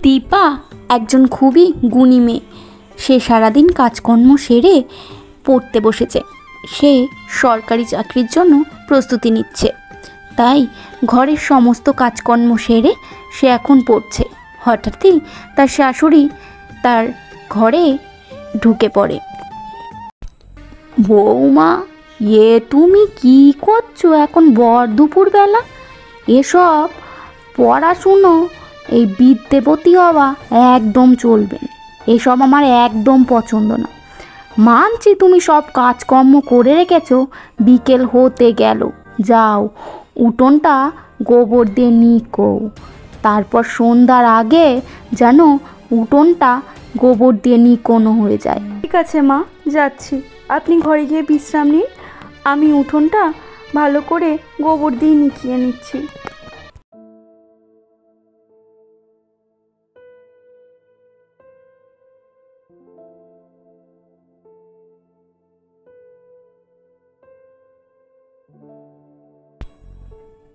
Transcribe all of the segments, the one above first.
দীপা একজন খুবই গুণী মেয়ে। সে সারাদিন কাজকর্ম সেরে পড়তে বসেছে। সে সরকারি চাকরির জন্য প্রস্তুতি নিচ্ছে, তাই ঘরের সমস্ত কাজকর্ম সেরে সে এখন পড়ছে। হঠাৎই তার শাশুড়ি তার ঘরে ঢুকে পড়ে। বৌমা, তুমি কি করছো এখন বর দুপুরবেলা? এসব পড়াশুনো, এই বিদ্যাপতি হওয়া একদম চলবে না। এসব আমার একদম পছন্দ না। মানছি তুমি সব কাজকর্ম করে রেখেছো, বিকেল হতে গেল, যাও উঠোনটা গোবর দিয়ে নিকো। তারপর সন্ধ্যার আগে যেন উঠোনটা গোবর দিয়ে নিকোনো হয়ে যায়। ঠিক আছে মা, যাচ্ছি। আপনি ঘরে গিয়ে বিশ্রাম নিন, আমি উঠোনটা ভালো করে গোবর দিয়ে নিকিয়ে নিচ্ছি।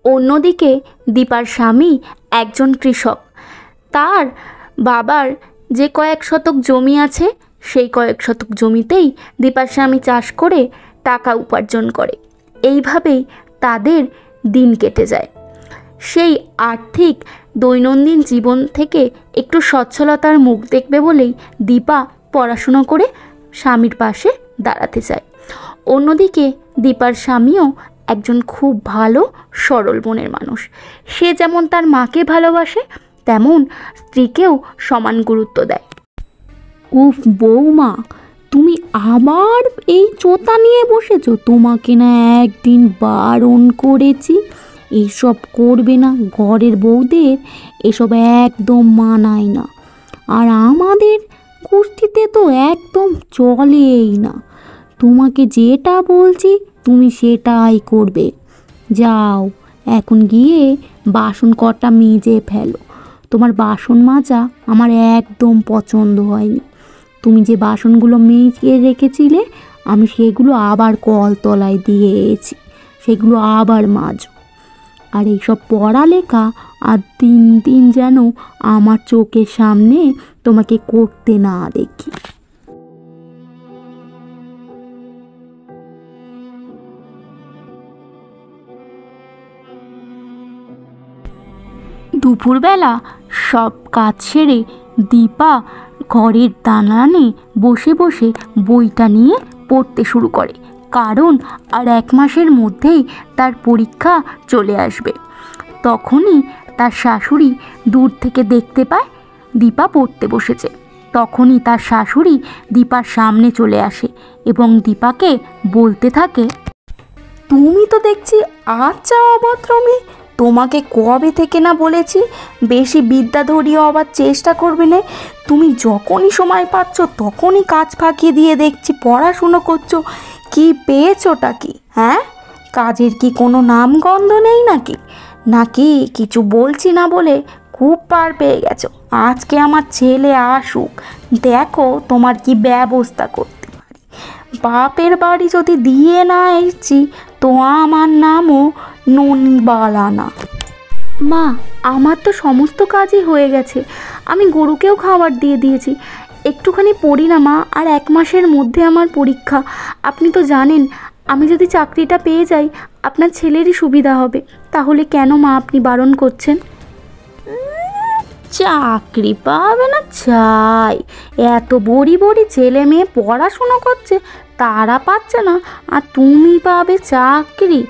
অন্যদিকে দীপার স্বামী একজন কৃষক। তার বাবার যে কয়েক শতক জমি আছে, সেই কয়েক শতক জমিতেই দীপার স্বামী চাষ করে টাকা উপার্জন করে। এইভাবেই তাদের দিন কেটে যায়। সেই আর্থিক দৈনন্দিন জীবন থেকে একটু সচ্ছলতার মুখ দেখবে বলেই দীপা পড়াশুনো করে স্বামীর পাশে দাঁড়াতে চায়। অন্যদিকে দীপার স্বামীও একজন খুব ভালো সরল মনের মানুষ। সে যেমন তার মাকে ভালোবাসে, তেমন স্ত্রীকেও সমান গুরুত্ব দেয়। উফ বৌমা, তুমি আবার এই চোতা নিয়ে বসেছো? তোমাকে না একদিন বারণ করেছি এইসব করবে না। ঘরের বউদের এসব একদম মানায় না, আর আমাদের গোষ্ঠীতে তো একদম চলেই না। তোমাকে যেটা বলছি তুমি সেটাই করবে। যাও এখন গিয়ে বাসন কটা মেজে ফেলো। তোমার বাসন মাজা আমার একদম পছন্দ হয়নি। তুমি যে বাসনগুলো মেজে রেখেছিলে, আমি সেগুলো আবার কলতলায় দিয়েছি, সেগুলো আবার মাজো। আর এইসব পড়ালেখা আর দিন দিন যেন আমার চোখের সামনে তোমাকে করতে না দেখি। দুপুরবেলা সব কাজ সেরে দীপা ঘরের দালানে বসে বসে বইটা নিয়ে পড়তে শুরু করে, কারণ আর 1 মাসের মধ্যেই তার পরীক্ষা চলে আসবে। তখনই তার শাশুড়ি দূর থেকে দেখতে পায় দীপা পড়তে বসেছে। তখনই তার শাশুড়ি দীপার সামনে চলে আসে এবং দীপাকে বলতে থাকে, তুমি তো দেখছি আচ্ছা অভদ্রমী। তোমাকে কবে থেকে না বলেছি বেশি বিদ্যাধরী হবার চেষ্টা করবে না। তুমি যখনই সময় পাচ্ছ তখনই কাজ ফাঁকিয়ে দিয়ে দেখছি পড়াশুনো করছো। কি পেয়েছোটা কি? হ্যাঁ, কাজের কি কোনো নামগন্ধ নেই নাকি? নাকি কিছু বলছি না বলে খুব পার পেয়ে গেছো? আজকে আমার ছেলে আসুক, দেখো তোমার কি ব্যবস্থা করতে পারি। বাপের বাড়ি যদি দিয়ে না এসেছি তো আমার নামও নুনবালা না। মা, আমার তো সমস্ত কাজই হয়ে গেছে। আমি গরুকেও খাবার দিয়ে দিয়েছি। একটুখানি পড়ি না মা, আর 1 মাসের মধ্যে আমার পরীক্ষা। আপনি তো জানেন, আমি যদি চাকরিটা পেয়ে যাই আপনার ছেলেরই সুবিধা হবে। তাহলে কেন মা আপনি বারণ করছেন? চাকরি পাবে না চাই, এত বড়ি বড়ি ছেলে মেয়ে পড়াশুনো করছে, তারা পাচ্ছে না, আর তুমি পাবে চাকরি?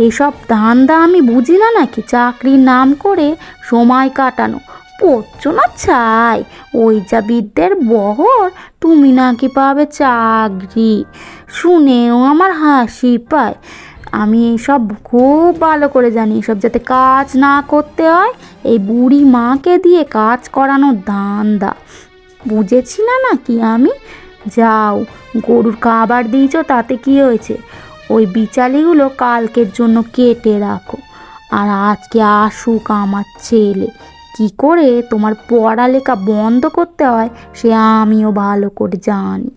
এসব ধান্দা আমি বুঝি না নাকি? চাকরির নাম করে সময় কাটানো। পড়ছো না চাই, ওই যা বিদ্যের বহর, তুমি নাকি পাবে চাকরি। শুনেও আমার হাসি পায়। আমি এইসব খুব ভালো করে জানি, এসব যাতে কাজ না করতে হয়, এই বুড়ি মাকে দিয়ে কাজ করানোর ধান্দা। বুঝেছি না নাকি আমি? যাও, গরুর খাবার দিয়েছ তাতে কি হয়েছে? ওই বিচালিগুলো কালকের জন্য কেটে রাখো। আর আজকে আসুক আমার ছেলে, কি করে তোমার পড়ালেখা বন্ধ করতে হয় সে আমিও ভালো করে জানি।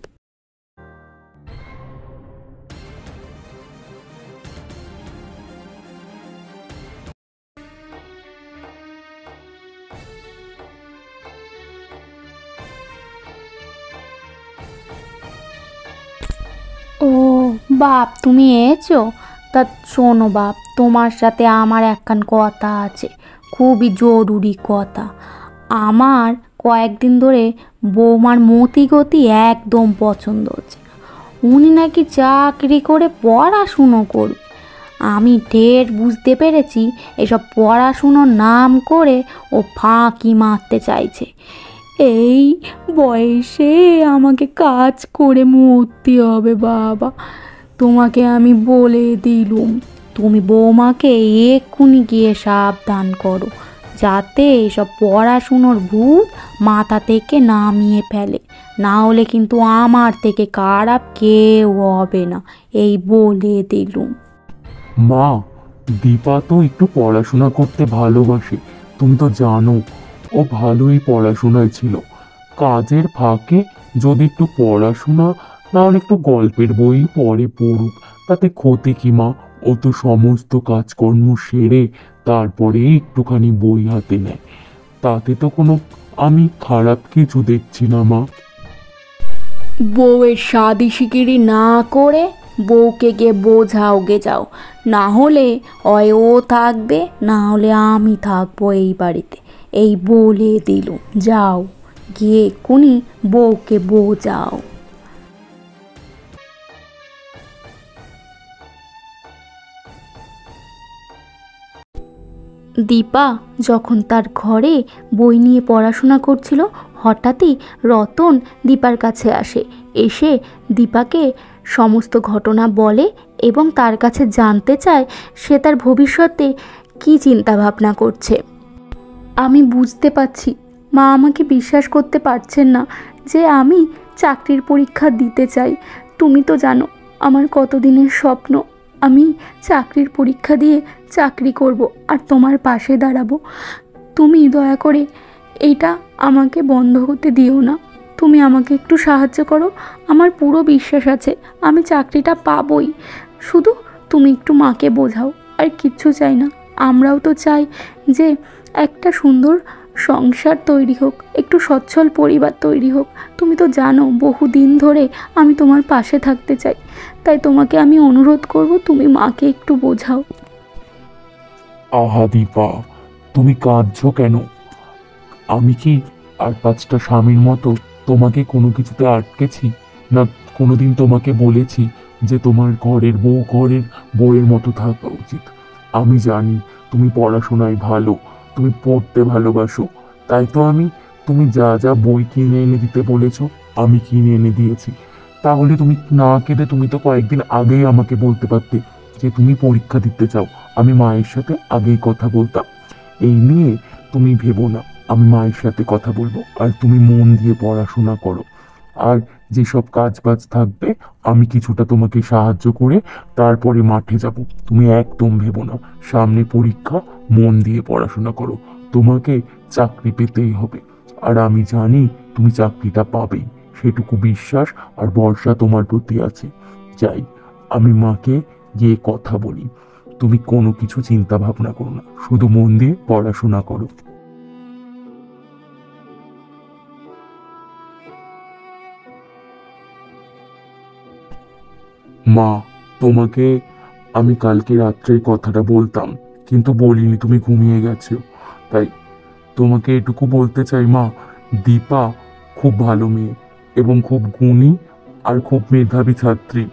বাপ তুমি এসো? তা শোনো বাপ, তোমার সাথে আমার একখান কথা আছে, খুবই জরুরি কথা। আমার কয়েকদিন ধরে বৌমার মতি গতি একদম পছন্দ হচ্ছে না। উনি নাকি চাকরি করে পড়াশুনো করবে। আমি ঢের বুঝতে পেরেছি এসব পড়াশুনোর নাম করে ও ফাঁকি মারতে চাইছে। এই বয়সে আমাকে কাজ করে মরতে হবে বাবা। তোমাকে আমি বলে দিলুম, তুমি বৌমাকে এক্ষুনি গিয়ে সাবধান করো, যাতে এসব পড়াশুনোর ভূত মাথা থেকে নামিয়ে ফেলে। না হলে কিন্তু আমার থেকে খারাপ কেউ হবে না, এই বলে দিলুম। মা, দীপা তো একটু পড়াশোনা করতে ভালোবাসে, তুমি তো জানো। ও ভালোই পড়াশোনায় ছিল। কাজের ফাঁকে যদি একটু পড়াশোনা, না হলে একটু গল্পের বই পড়ে পড়ুক, তাতে ক্ষতি কি মা? ও তো সমস্ত কাজকর্ম সেরে তারপরে একটুখানি বই হাতে নেয়, তাতে তো কোনো আমি খারাপ কিছু দেখছি না মা। বউয়ের শাদি শিকিরি না করে বউকে গিয়ে বোঝাও গে যাও, না হলে হয় ও থাকবে, না হলে আমি থাকবো এই বাড়িতে, এই বলে দিলুম। যাও গিয়ে এক্ষুনি বউকে বোঝাও। দীপা যখন তার ঘরে বই নিয়ে পড়াশোনা করছিল, হঠাৎই রতন দীপার কাছে আসে। এসে দীপাকে সমস্ত ঘটনা বলে এবং তার কাছে জানতে চায় সে তার ভবিষ্যতে কী চিন্তা ভাবনা করছে। আমি বুঝতে পারছি মা আমাকে বিশ্বাস করতে পারছেন না যে আমি চাকরির পরীক্ষা দিতে চাই। তুমি তো জানো আমার কতদিনের স্বপ্ন, আমি চাকরির পরীক্ষা দিয়ে চাকরি করব আর তোমার পাশে দাঁড়াবো। তুমি দয়া করে এইটা আমাকে বন্ধ হতে দিও না, তুমি আমাকে একটু সাহায্য করো। আমার পুরো বিশ্বাস আছে আমি চাকরিটা পাবই, শুধু তুমি একটু মাকে বোঝাও, আর কিচ্ছু চাই না। আমরাও তো চাই যে একটা সুন্দর সংসার তৈরি হোক, একটু সচ্ছল পরিবার তৈরি হোক। তুমি তো জানো বহুদিন ধরে আমি তোমার পাশে থাকতে চাই, তাই তোমাকে আমি অনুরোধ করব তুমি মাকে একটু বোঝাও। আহা দীপা, তুমি কাঁদছো কেন? আমি কি আর 5টা স্বামীর মতো তোমাকে কোনো কিছুতে আটকেছি? না কোনোদিন তোমাকে বলেছি যে তোমার ঘরের বউ ঘরের বউয়ের মতো থাকা উচিত? আমি জানি তুমি পড়াশোনায় ভালো, তুমি পড়তে ভালোবাসো, তাই তো আমি তুমি যা যা বই কিনে এনে দিতে বলেছো আমি কিনে এনে দিয়েছি। তাহলে তুমি না কেঁদে তুমি তো কয়েকদিন আগেই আমাকে বলতে পারতে যে তুমি পরীক্ষা দিতে চাও, আমি মায়ের সাথে আগেই কথা বলতাম। এই নিয়ে তুমি ভেবো না, আমি মায়ের সাথে কথা বলবো, আর তুমি মন দিয়ে পড়াশোনা করো। আর যেসব কাজ বাজ থাকবে আমি কিছুটা তোমাকে সাহায্য করে তারপরে মাঠে যাব। তুমি একদম ভেবো না, সামনে পরীক্ষা, মন দিয়ে পড়াশোনা করো। তোমাকে চাকরি পেতেই হবে, আর আমি জানি তুমি চাকরিটা পাবেই, সেটুকু বিশ্বাস আর ভরসা তোমার প্রতি আছে। যাই, আমি মাকে গিয়ে কথা বলি। তুমি কোনো কিছু চিন্তা ভাবনা করো না, শুধু মন দিয়ে পড়াশোনা করো। মা, তোমাকে আমি কালকে রাত্রে কথাটা বলতাম, কিন্তু বলিনি, তুমি ঘুমিয়ে গেছো। তাই তোমাকে এটুকু বলতে চাই মা, দীপা খুব ভালো মেয়ে এবং খুব গুণী আর খুব মেধাবী ছাত্রী।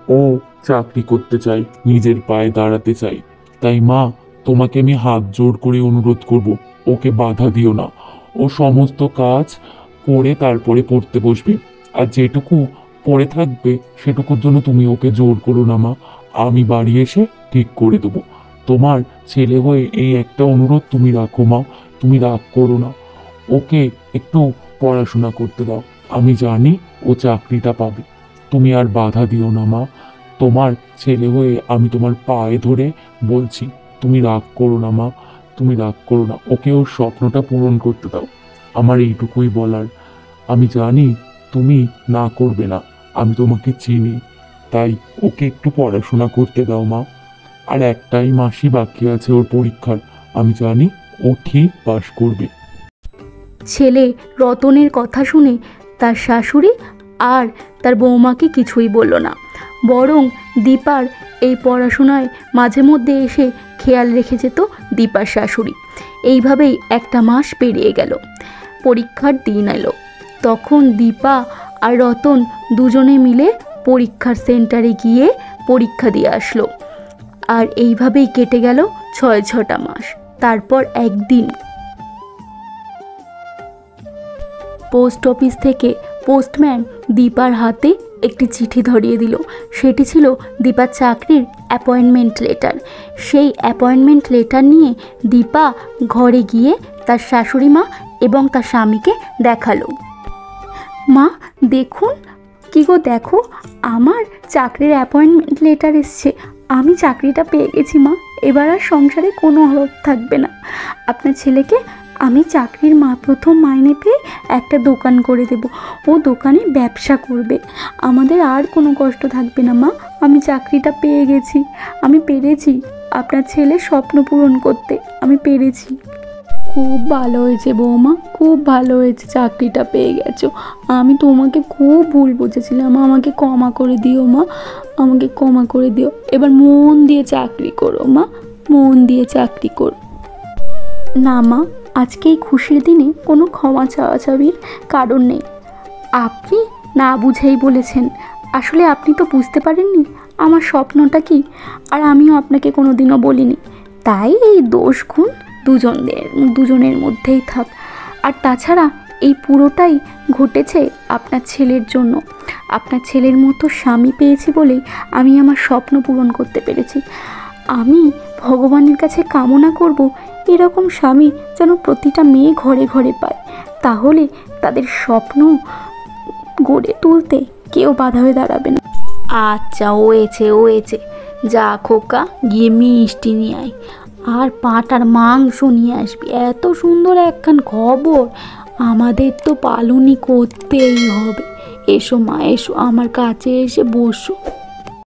ও চাকরি করতে চায়, নিজের পায়ে দাঁড়াতে চায়। তাই মা, তোমাকে আমি হাত জোড় করে অনুরোধ করব, ওকে বাধা দিও না। ও সমস্ত কাজ করে তারপরে পড়তে বসবে, আর যেটুকু পড়ে থাকবে সেটুকুর জন্য তুমি ওকে জোর করো না মা। আমি বাড়ি এসে ঠিক করে দেবো। তোমার ছেলে হয়ে এই একটা অনুরোধ তুমি রাখো মা, তুমি রাগ করো না। ওকে একটু পড়াশোনা করতে দাও, আমি জানি ও চাকরিটা পাবে। তুমি আর বাধা দিও না মা, তোমার ছেলে হয়ে আমি তোমার পায়ে ধরে বলছি, তুমি রাগ করো না মা, তুমি রাগ করো না। ওকে ওর স্বপ্নটা পূরণ করতে দাও, আমার এইটুকুই বলার। আমি জানি তুমি না করবে না, আমি তোমাকে চিনি, তাই ওকে একটু পড়াশোনা করতে দাও মা। আর একটাই মাসই বাকি আছে ওর পরীক্ষার, আমি জানি ও ঠিক পাশ করবে। ছেলে রতনের কথা শুনে তার শাশুড়ি আর তার বৌমাকে কিছুই বলল না। বরং দীপার এই পড়াশোনায় মাঝে মধ্যে এসে খেয়াল রেখে যেত দীপার শাশুড়ি। এইভাবেই একটা মাস পেরিয়ে গেল। পরীক্ষার দিন এলো। তখন দীপা আর রতন দুজনে মিলে পরীক্ষার সেন্টারে গিয়ে পরীক্ষা দিয়ে আসলো। আর এইভাবেই কেটে গেল 6-6টা মাস। তারপর একদিন পোস্ট অফিস থেকে পোস্টম্যান দীপার হাতে একটি চিঠি ধরিয়ে দিল। সেটি ছিল দীপার চাকরির অ্যাপয়েন্টমেন্ট লেটার। সেই অ্যাপয়েন্টমেন্ট লেটার নিয়ে দীপা ঘরে গিয়ে তার শাশুড়ি মা এবং তার স্বামীকে দেখালো। মা দেখুন, কী গো দেখো, আমার চাকরির অ্যাপয়েন্টমেন্ট লেটার এসছে। আমি চাকরিটা পেয়ে গেছি মা, এবার আর সংসারে কোনো অভাব থাকবে না। আপনার ছেলেকে আমি চাকরির প্রথম মাইনে পেয়ে একটা দোকান করে দেব, ও দোকানে ব্যবসা করবে। আমাদের আর কোনো কষ্ট থাকবে না মা, আমি চাকরিটা পেয়ে গেছি, আমি পেরেছি আপনার ছেলের স্বপ্ন পূরণ করতে, আমি পেরেছি। খুব ভালো হয়েছে বৌমা, খুব ভালো হয়েছে চাকরিটা পেয়ে গেছো। আমি তোমাকে খুব ভুল বুঝেছিলাম, আমাকে ক্ষমা করে দিও মা, আমাকে ক্ষমা করে দিও। এবার মন দিয়ে চাকরি করো মা, মন দিয়ে চাকরি করো। না মা, আজকে এই খুশির দিনে কোনো ক্ষমা চাওয়াচাওয়ির কারণ নেই। আপনি না বুঝেই বলেছেন। আসলে আপনি তো বুঝতে পারেননি আমার স্বপ্নটা কি, আর আমিও আপনাকে কোনো দিনও বলিনি। তাই এই দোষ গুণ দুজনের মধ্যেই থাক। আর তাছাড়া এই পুরোটাই ঘটেছে আপনার ছেলের জন্য। আপনার ছেলের মতো স্বামী পেয়েছি বলেই আমি আমার স্বপ্ন পূরণ করতে পেরেছি। আমি ভগবানের কাছে কামনা করব এরকম স্বামী যেন প্রতিটা মেয়ে ঘরে ঘরে পায়, তাহলে তাদের স্বপ্ন গড়ে তুলতে কেউ বাধা হয়ে দাঁড়াবে না। আচ্ছা, হয়েছে, যা খোকা, গিয়ে মিষ্টি নিয়ে আয় আর পাঁঠার মাংস নিয়ে আসবি। এত সুন্দর একখান খবর, আমাদের তো পালনই করতেই হবে। এসো মা, এসো আমার কাছে এসে বসো।